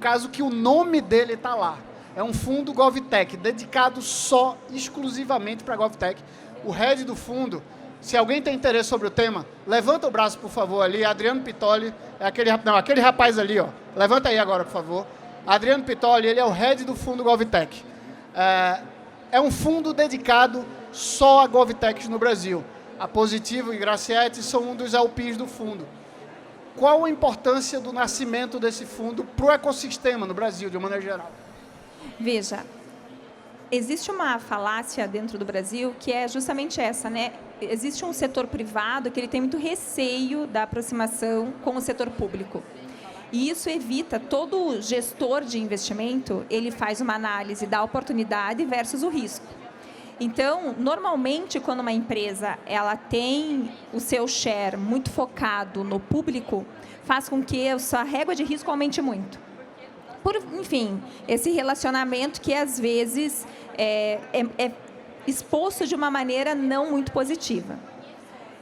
caso que o nome dele está lá. É um fundo GovTech, dedicado exclusivamente para GovTech. O head do fundo, se alguém tem interesse sobre o tema, levanta o braço, por favor, ali. Adriano Pitoli, aquele rapaz ali, ó. Levanta aí agora, por favor. Adriano Pitoli, ele é o head do fundo GovTech. É um fundo dedicado só a GovTechs no Brasil. A Positivo e Graciete são um dos LPs do fundo. Qual a importância do nascimento desse fundo para o ecossistema no Brasil, de uma maneira geral? Veja, existe uma falácia dentro do Brasil que é justamente essa, né? Existe um setor privado que ele tem muito receio da aproximação com o setor público. E isso evita, todo gestor de investimento, ele faz uma análise da oportunidade versus o risco. Então, normalmente, quando uma empresa ela tem o seu share muito focado no público, faz com que a sua régua de risco aumente muito. Por, enfim, esse relacionamento que, às vezes, é exposto de uma maneira não muito positiva.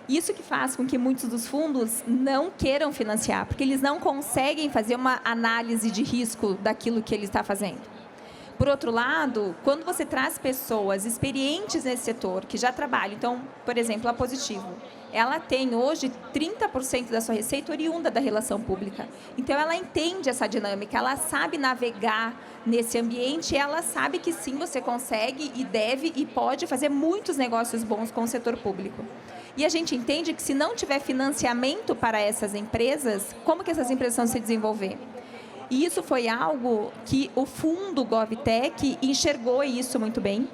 Isso que faz com que muitos dos fundos não queiram financiar, porque eles não conseguem fazer uma análise de risco daquilo que ele está fazendo. Por outro lado, quando você traz pessoas experientes nesse setor, que já trabalham, então, por exemplo, a Positivo, ela tem hoje 30% da sua receita oriunda da relação pública. Então, ela entende essa dinâmica, ela sabe navegar nesse ambiente, e ela sabe que sim, você consegue e deve e pode fazer muitos negócios bons com o setor público. E a gente entende que se não tiver financiamento para essas empresas, como que essas empresas vão se desenvolver? E isso foi algo que o fundo GovTech enxergou isso muito bem,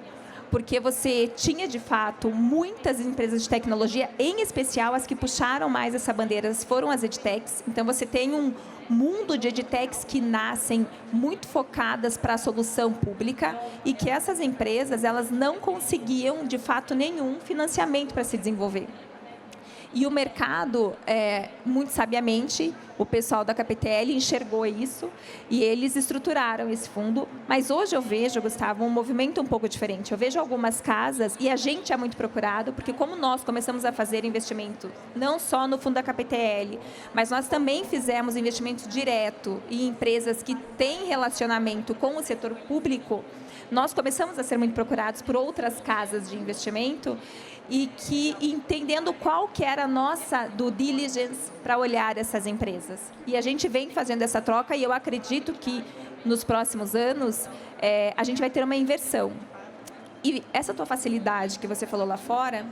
porque você tinha, de fato, muitas empresas de tecnologia, em especial as que puxaram mais essa bandeira foram as edtechs. Então, você tem um mundo de edtechs que nascem muito focadas para a solução pública e que essas empresas elas não conseguiam, de fato, nenhum financiamento para se desenvolver. E o mercado, muito sabiamente, o pessoal da KPTL enxergou isso e eles estruturaram esse fundo. Mas hoje eu vejo, Gustavo, um movimento um pouco diferente. Eu vejo algumas casas, e a gente é muito procurado, porque como nós começamos a fazer investimento, não só no fundo da KPTL, mas nós também fizemos investimento direto em empresas que têm relacionamento com o setor público, nós começamos a ser muito procurados por outras casas de investimento e que entendendo qual que era a nossa due diligence para olhar essas empresas. E a gente vem fazendo essa troca e eu acredito que nos próximos anos a gente vai ter uma inversão. E essa tua facilidade que você falou lá fora,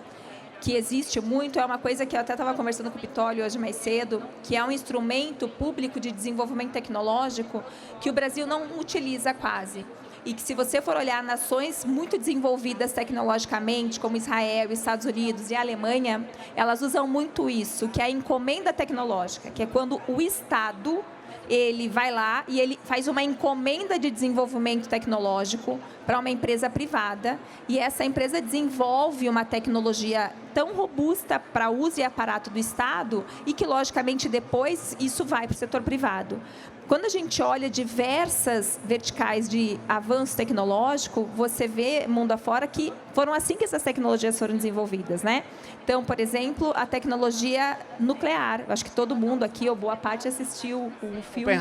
que existe muito, é uma coisa que eu até estava conversando com o Pitoli hoje mais cedo, que é um instrumento público de desenvolvimento tecnológico que o Brasil não utiliza quase. E que, se você for olhar nações muito desenvolvidas tecnologicamente, como Israel, Estados Unidos e a Alemanha, elas usam muito isso, que é a encomenda tecnológica, que é quando o Estado ele vai lá e ele faz uma encomenda de desenvolvimento tecnológico para uma empresa privada e essa empresa desenvolve uma tecnologia tão robusta para uso e aparato do Estado e que, logicamente, depois isso vai para o setor privado. Quando a gente olha diversas verticais de avanço tecnológico, você vê mundo afora que foram assim que essas tecnologias foram desenvolvidas, né? Então, por exemplo, a tecnologia nuclear. Eu acho que todo mundo aqui, ou boa parte, assistiu o filme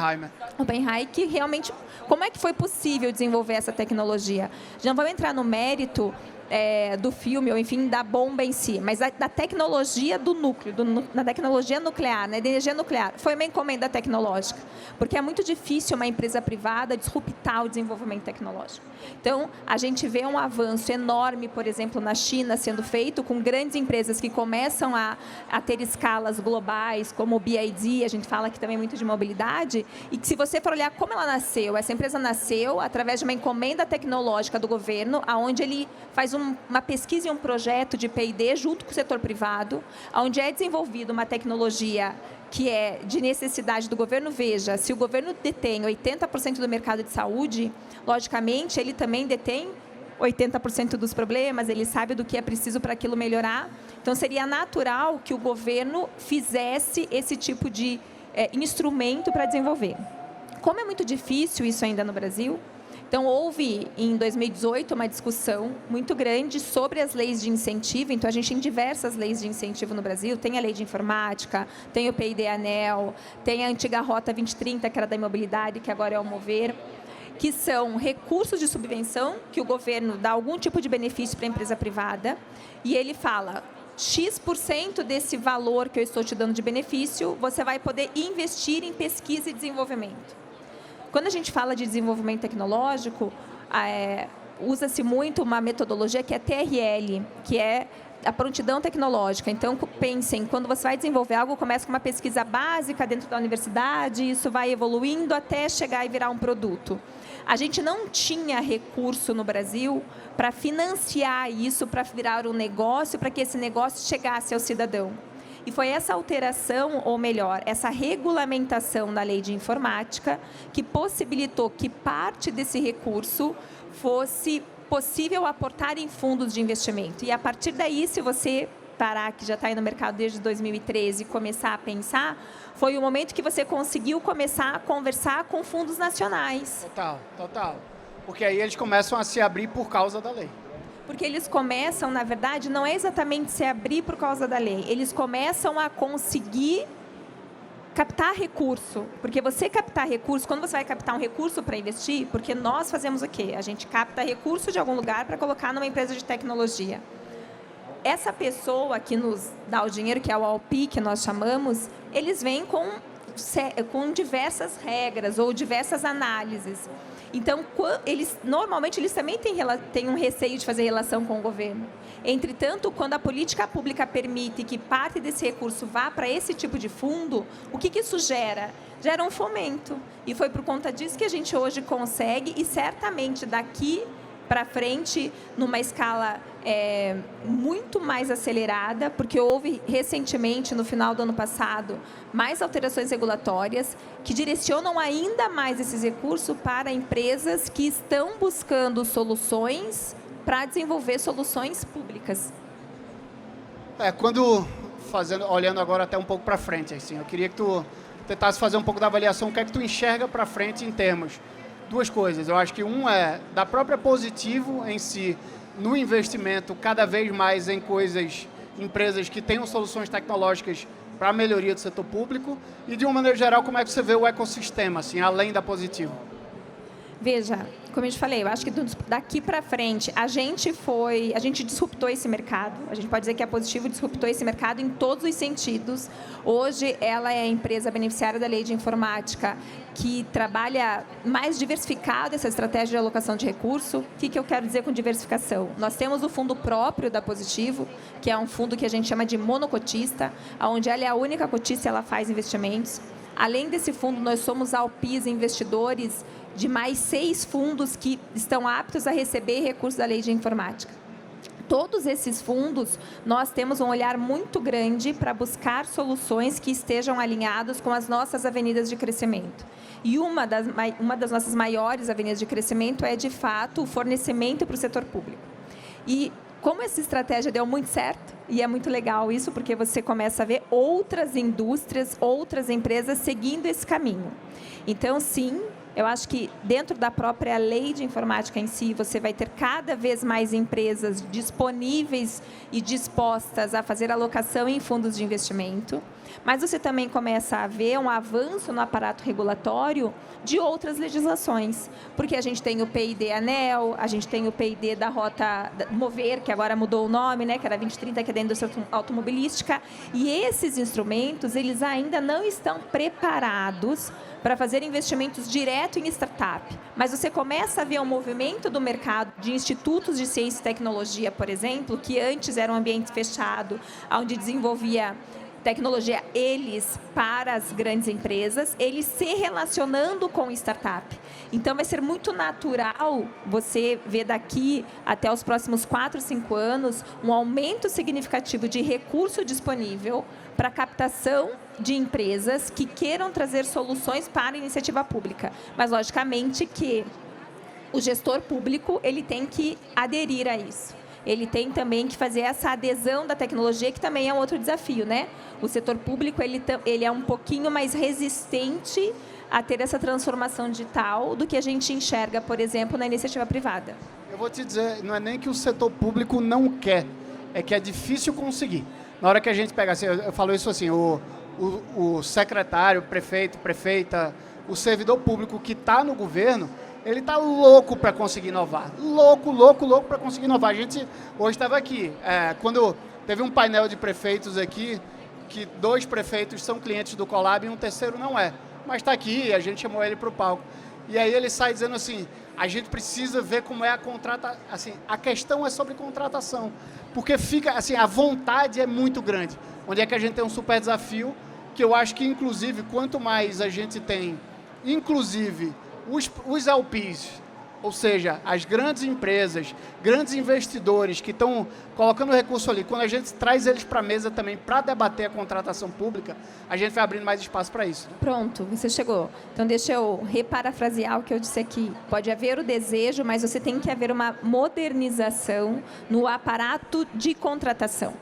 Oppenheimer, que realmente, como é que foi possível desenvolver essa tecnologia? Já não vamos entrar no mérito do filme, ou enfim, da bomba em si, mas da tecnologia do núcleo, da tecnologia nuclear, né, da energia nuclear. Foi uma encomenda tecnológica, porque é muito difícil uma empresa privada disruptar o desenvolvimento tecnológico. Então, a gente vê um avanço enorme, por exemplo, na China, sendo feito com grandes empresas que começam a ter escalas globais, como o BYD, a gente fala aqui também muito de mobilidade, e que, se você for olhar como ela nasceu, essa empresa nasceu através de uma encomenda tecnológica do governo, onde ele faz uma pesquisa e um projeto de P&D junto com o setor privado, onde é desenvolvida uma tecnologia que é de necessidade do governo. Veja, se o governo detém 80% do mercado de saúde, logicamente, ele também detém 80% dos problemas, ele sabe do que é preciso para aquilo melhorar. Então, seria natural que o governo fizesse esse tipo de instrumento para desenvolver. Como é muito difícil isso ainda no Brasil, Então, houve, em 2018, uma discussão muito grande sobre as leis de incentivo. Então, a gente tem diversas leis de incentivo no Brasil. Tem a lei de informática, tem o PID-ANEL, tem a antiga Rota 2030, que era da imobilidade, que agora é o Mover, que são recursos de subvenção, que o governo dá algum tipo de benefício para a empresa privada, e ele fala, X% desse valor que eu estou te dando de benefício, você vai poder investir em pesquisa e desenvolvimento. Quando a gente fala de desenvolvimento tecnológico, usa-se muito uma metodologia que é TRL, que é a prontidão tecnológica. Então, pensem, quando você vai desenvolver algo, começa com uma pesquisa básica dentro da universidade, isso vai evoluindo até chegar e virar um produto. A gente não tinha recurso no Brasil para financiar isso, para virar um negócio, para que esse negócio chegasse ao cidadão. E foi essa alteração, ou melhor, essa regulamentação da lei de informática que possibilitou que parte desse recurso fosse possível aportar em fundos de investimento. E a partir daí, se você parar, que já está aí no mercado desde 2013, e começar a pensar, foi o momento que você conseguiu começar a conversar com fundos nacionais. Total. Porque aí eles começam a se abrir por causa da lei. Porque eles começam, na verdade, não é exatamente se abrir por causa da lei, eles começam a conseguir captar recurso, porque você captar recurso, quando você vai captar um recurso para investir, porque nós fazemos o quê? A gente capta recurso de algum lugar para colocar numa empresa de tecnologia. Essa pessoa que nos dá o dinheiro, que é o ALPI, que nós chamamos, eles vêm com diversas regras ou diversas análises. Então, normalmente, eles também têm um receio de fazer relação com o governo. Entretanto, quando a política pública permite que parte desse recurso vá para esse tipo de fundo, o que isso gera? Gera um fomento. E foi por conta disso que a gente hoje consegue, e certamente daqui para frente, numa escala muito mais acelerada, porque houve recentemente, no final do ano passado, mais alterações regulatórias que direcionam ainda mais esses recursos para empresas que estão buscando soluções para desenvolver soluções públicas. Olhando agora até um pouco para frente, assim, eu queria que tu tentasse fazer um pouco da avaliação, o que é que tu enxerga para frente em termos. Duas coisas, eu acho que é da própria Positivo em si, no investimento cada vez mais em empresas que tenham soluções tecnológicas para a melhoria do setor público, e de uma maneira geral, como é que você vê o ecossistema, assim, além da Positivo? Veja, como eu te falei, eu acho que daqui para frente, a gente disruptou esse mercado. A gente pode dizer que a Positivo disruptou esse mercado em todos os sentidos. Hoje, ela é a empresa beneficiária da lei de informática que trabalha mais diversificado essa estratégia de alocação de recurso. O que eu quero dizer com diversificação? Nós temos o fundo próprio da Positivo, que é um fundo que a gente chama de monocotista, onde ela é a única cotista e ela faz investimentos. Além desse fundo, nós somos ALPIs, investidores de mais 6 fundos que estão aptos a receber recursos da lei de informática. Todos esses fundos, nós temos um olhar muito grande para buscar soluções que estejam alinhadas com as nossas avenidas de crescimento. E uma das nossas maiores avenidas de crescimento é, de fato, o fornecimento para o setor público. E como essa estratégia deu muito certo, e é muito legal isso, porque você começa a ver outras indústrias, outras empresas seguindo esse caminho. Então, sim, eu acho que dentro da própria lei de informática em si, você vai ter cada vez mais empresas disponíveis e dispostas a fazer alocação em fundos de investimento, mas você também começa a ver um avanço no aparato regulatório de outras legislações, porque a gente tem o PID-ANEL, a gente tem o PID da Rota Mover, que agora mudou o nome, né, que era 2030, que é da indústria automobilística, e esses instrumentos, eles ainda não estão preparados para fazer investimentos direto em startup. Mas você começa a ver um movimento do mercado de institutos de ciência e tecnologia, por exemplo, que antes era um ambiente fechado, onde desenvolvia tecnologia eles para as grandes empresas, eles se relacionando com startup. Então, vai ser muito natural você ver daqui até os próximos 4, 5 anos um aumento significativo de recurso disponível para a captação de empresas que queiram trazer soluções para a iniciativa pública. Mas, logicamente, que o gestor público ele tem que aderir a isso. Ele tem também que fazer essa adesão da tecnologia, que também é um outro desafio, né? O setor público ele é um pouquinho mais resistente a ter essa transformação digital do que a gente enxerga, por exemplo, na iniciativa privada. Eu vou te dizer, não é nem que o setor público não quer, é que é difícil conseguir. Na hora que a gente pega, assim, eu falo isso assim, o secretário, prefeito, prefeita, o servidor público que está no governo, ele está louco para conseguir inovar. Louco para conseguir inovar. A gente hoje estava aqui, quando teve um painel de prefeitos aqui, que 2 prefeitos são clientes do Colab e um terceiro não é. Mas está aqui, a gente chamou ele para o palco. E aí ele sai dizendo assim, a gente precisa ver como é a contratação. Assim, a questão é sobre contratação. Porque fica, assim, a vontade é muito grande. Onde é que a gente tem um super desafio, que eu acho que, inclusive, quanto mais a gente tem, inclusive, os LPs, ou seja, as grandes empresas, grandes investidores que estão colocando recurso ali, quando a gente traz eles para a mesa também para debater a contratação pública, a gente vai abrindo mais espaço para isso. Pronto, você chegou. Então, deixa eu reparafrasear o que eu disse aqui. Pode haver o desejo, mas você tem que haver uma modernização no aparato de contratação.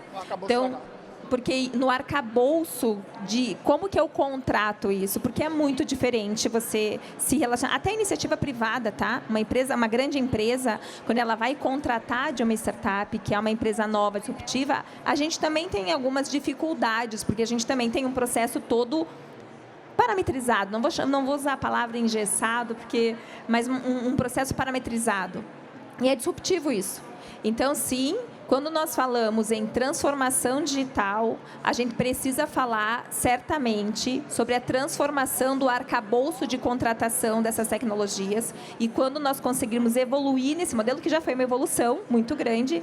Então, porque no arcabouço de como que eu contrato isso, porque é muito diferente você se relacionar, até a iniciativa privada, tá? Uma grande empresa, quando ela vai contratar de uma startup, que é uma empresa nova, disruptiva, a gente também tem algumas dificuldades, porque a gente também tem um processo todo parametrizado, não vou usar a palavra engessado, mas um processo parametrizado. E é disruptivo isso. Então, sim, quando nós falamos em transformação digital, a gente precisa falar certamente sobre a transformação do arcabouço de contratação dessas tecnologias. E quando nós conseguirmos evoluir nesse modelo, que já foi uma evolução muito grande,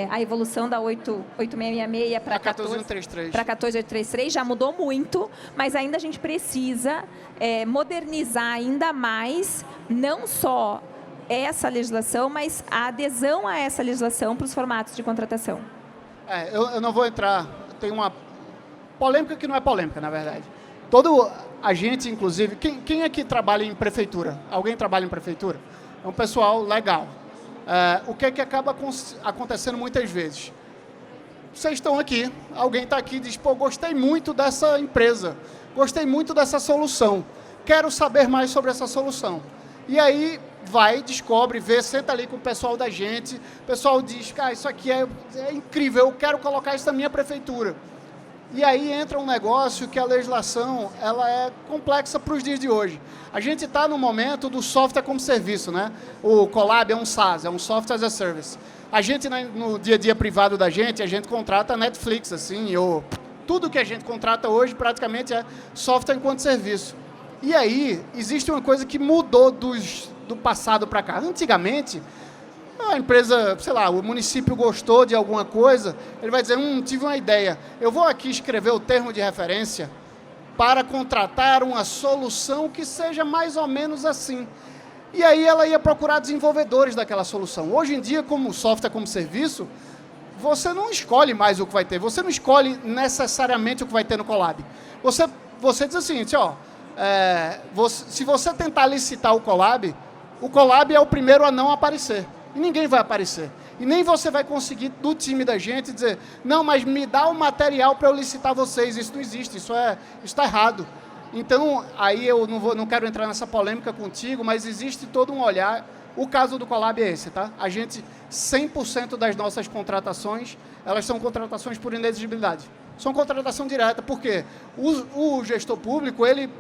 a evolução da 8666 para 14833 já mudou muito, mas ainda a gente precisa modernizar ainda mais, não só essa legislação, mas a adesão a essa legislação para os formatos de contratação. Eu não vou entrar, tem uma polêmica que não é polêmica, na verdade. Todo agente, inclusive, quem aqui trabalha em prefeitura? Alguém trabalha em prefeitura? É um pessoal legal. O que é que acaba acontecendo muitas vezes? Vocês estão aqui, alguém está aqui e diz, pô, gostei muito dessa empresa, gostei muito dessa solução, quero saber mais sobre essa solução. E aí vai, descobre, vê, senta ali com o pessoal da gente, o pessoal diz, cara, isso aqui é incrível, eu quero colocar isso na minha prefeitura. E aí entra um negócio que a legislação ela é complexa para os dias de hoje. A gente está no momento do software como serviço, né? O Colab é um SaaS, é um software as a service. A gente, no dia a dia privado da gente, a gente contrata Netflix, assim, ou tudo que a gente contrata hoje praticamente é software enquanto serviço. E aí, existe uma coisa que mudou do passado para cá. Antigamente, a empresa, sei lá, o município gostou de alguma coisa, ele vai dizer, tive uma ideia, eu vou aqui escrever o termo de referência para contratar uma solução que seja mais ou menos assim. E aí ela ia procurar desenvolvedores daquela solução. Hoje em dia, como software como serviço, você não escolhe mais o que vai ter, você não escolhe necessariamente o que vai ter no Colab. Você diz assim, ó, se você tentar licitar o Colab é o primeiro a não aparecer. E ninguém vai aparecer. E nem você vai conseguir, do time da gente, dizer, não, mas me dá o material para eu licitar vocês. Isso não existe, isso está errado. Então, aí eu não quero entrar nessa polêmica contigo, mas existe todo um olhar. O caso do Colab é esse, tá? A gente, 100% das nossas contratações, elas são contratações por inexigibilidade. São contratação direta, porque o gestor público, ele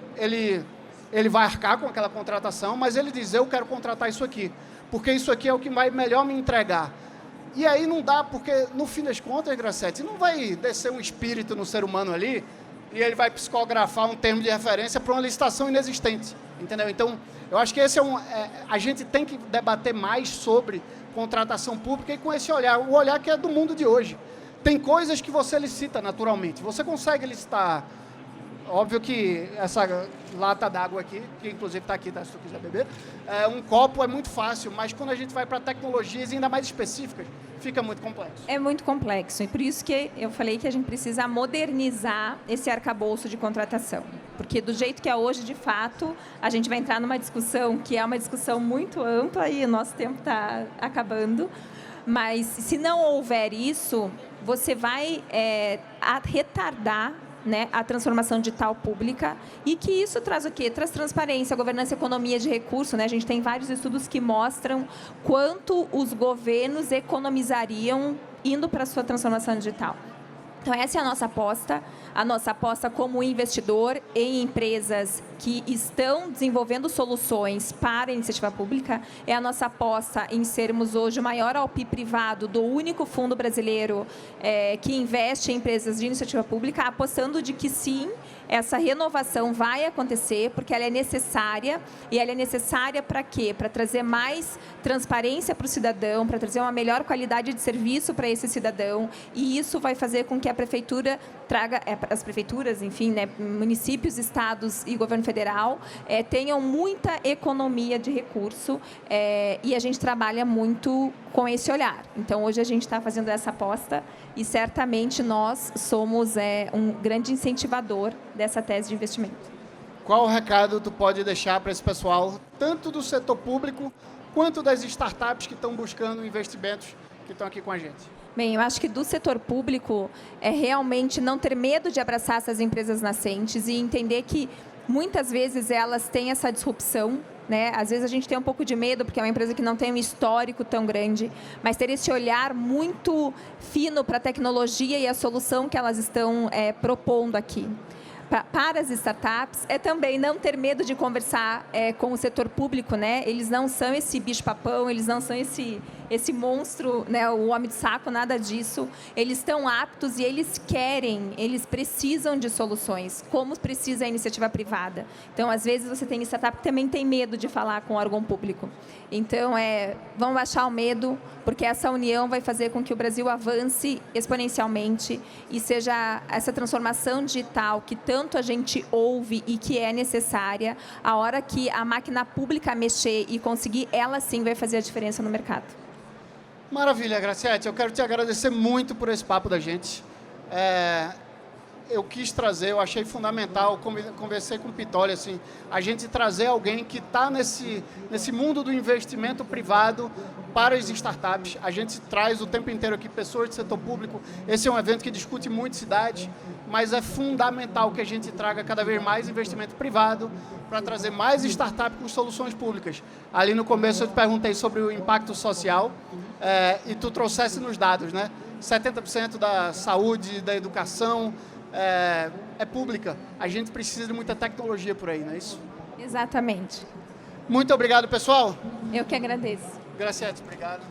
vai arcar com aquela contratação, mas ele diz, eu quero contratar isso aqui, porque isso aqui é o que vai melhor me entregar. E aí não dá, porque no fim das contas, Gracete, não vai descer um espírito no ser humano ali e ele vai psicografar um termo de referência para uma licitação inexistente, entendeu? Então, eu acho que esse a gente tem que debater mais sobre contratação pública e com esse olhar, o olhar que é do mundo de hoje. Tem coisas que você licita naturalmente. Você consegue licitar. Óbvio que essa lata d'água aqui, que inclusive está aqui, tá, se tu quiser beber, um copo é muito fácil, mas quando a gente vai para tecnologias ainda mais específicas, fica muito complexo. É muito complexo. E por isso que eu falei que a gente precisa modernizar esse arcabouço de contratação. Porque do jeito que é hoje, de fato, a gente vai entrar numa discussão que é uma discussão muito ampla e o nosso tempo está acabando. Mas se não houver isso, você vai retardar né, a transformação digital pública, e que isso traz o quê? Traz transparência, governança, economia de recurso, né? A gente tem vários estudos que mostram quanto os governos economizariam indo para a sua transformação digital. Então, essa é a nossa aposta como investidor em empresas que estão desenvolvendo soluções para a iniciativa pública, é a nossa aposta em sermos hoje o maior ALPI privado do único fundo brasileiro que investe em empresas de iniciativa pública, apostando de que sim, essa renovação vai acontecer, porque ela é necessária, e ela é necessária para quê? Para trazer mais transparência para o cidadão, para trazer uma melhor qualidade de serviço para esse cidadão, e isso vai fazer com que a prefeitura traga, as prefeituras, enfim, né, municípios, estados e governo federal tenham muita economia de recurso, e a gente trabalha muito com esse olhar. Então, hoje a gente está fazendo essa aposta e certamente nós somos um grande incentivador dessa tese de investimento. Qual o recado tu pode deixar para esse pessoal, tanto do setor público, quanto das startups que estão buscando investimentos, que estão aqui com a gente? Bem, eu acho que do setor público é realmente não ter medo de abraçar essas empresas nascentes e entender que muitas vezes elas têm essa disrupção, né? Às vezes a gente tem um pouco de medo porque é uma empresa que não tem um histórico tão grande, mas ter esse olhar muito fino para a tecnologia e a solução que elas estão propondo aqui. Para as startups, é também não ter medo de conversar com o setor público, né? Eles não são esse bicho-papão, eles não são esse monstro, né? O homem de saco, nada disso. Eles estão aptos e eles querem, eles precisam de soluções, como precisa a iniciativa privada. Então, às vezes, você tem startup que também tem medo de falar com o órgão público. Então, vamos baixar o medo, porque essa união vai fazer com que o Brasil avance exponencialmente e seja essa transformação digital que tanto a gente ouve e que é necessária, a hora que a máquina pública mexer e conseguir, ela sim vai fazer a diferença no mercado. Maravilha, Graciete. Eu quero te agradecer muito por esse papo da gente. Eu quis trazer, eu achei fundamental, conversei com o Pitoli, assim, a gente trazer alguém que está nesse mundo do investimento privado para as startups. A gente traz o tempo inteiro aqui pessoas do setor público. Esse é um evento que discute muito cidade, mas é fundamental que a gente traga cada vez mais investimento privado para trazer mais startups com soluções públicas. Ali no começo eu te perguntei sobre o impacto social e tu trouxesse nos dados, né? 70% da saúde, da educação, é pública. A gente precisa de muita tecnologia por aí, não é isso? Exatamente. Muito obrigado, pessoal. Eu que agradeço. Graciete, obrigado.